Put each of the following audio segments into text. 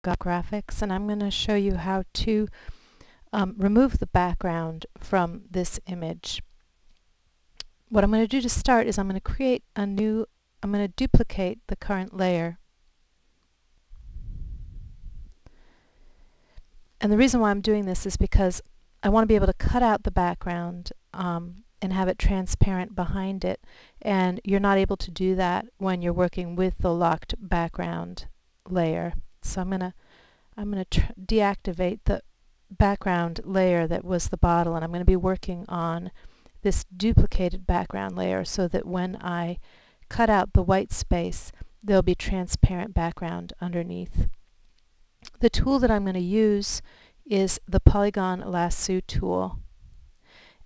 Goffgrafix, and I'm going to show you how to remove the background from this image. What I'm going to do to start is I'm going to duplicate the current layer. And the reason why I'm doing this is because I want to be able to cut out the background and have it transparent behind it, and you're not able to do that when you're working with the locked background layer. So I'm going to deactivate the background layer that was the bottle, and I'm going to be working on this duplicated background layer so that when I cut out the white space, there'll be transparent background underneath. The tool that I'm going to use is the polygon lasso tool.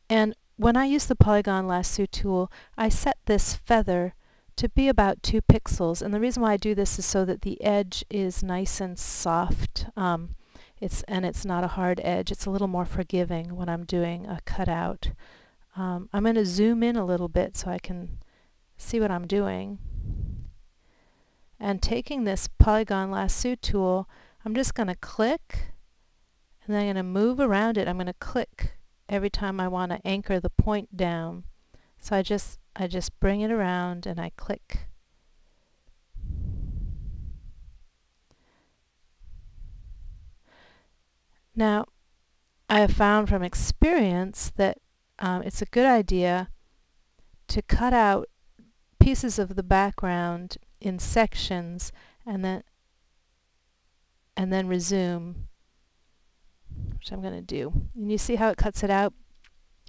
And when I use the polygon lasso tool, I set this feather to be about 2 pixels, and the reason why I do this is so that the edge is nice and soft. It's not a hard edge. It's a little more forgiving when I'm doing a cutout. I'm going to zoom in a little bit so I can see what I'm doing. And taking this polygon lasso tool, I'm just going to click, and then I'm going to move around it. I'm going to click every time I want to anchor the point down. So I just bring it around and I click. Now, I have found from experience that it's a good idea to cut out pieces of the background in sections and then resume, which I'm going to do. And you see how it cuts it out?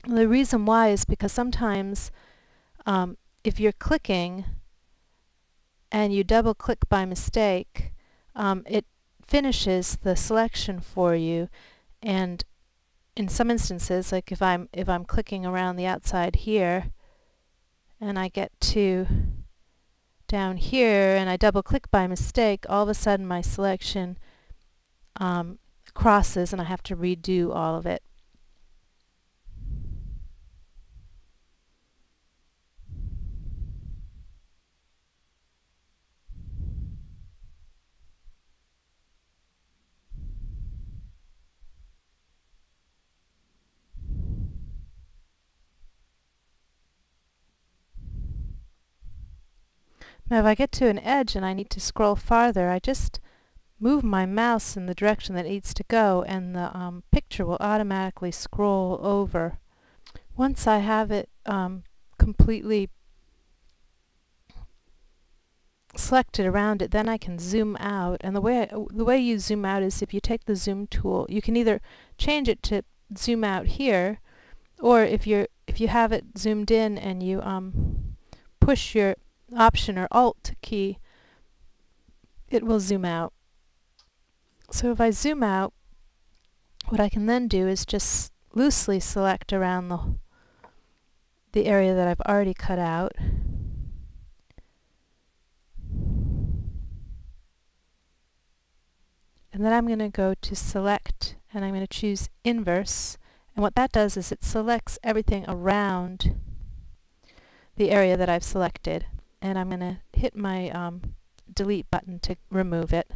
The reason why is because sometimes if you're clicking and you double click by mistake, it finishes the selection for you, and in some instances, like if I'm clicking around the outside here and I get to down here and I double click by mistake, all of a sudden my selection crosses and I have to redo all of it. Now if I get to an edge and I need to scroll farther, I just move my mouse in the direction that it needs to go, and the picture will automatically scroll over. Once I have it completely selected around it, then I can zoom out. And the way you zoom out is if you take the zoom tool, you can either change it to zoom out here, or if you have it zoomed in and you push your Option or Alt key, it will zoom out. So if I zoom out, what I can then do is just loosely select around the area that I've already cut out. And then I'm going to go to Select, and I'm going to choose Inverse. And what that does is it selects everything around the area that I've selected. And I'm going to hit my Delete button to remove it.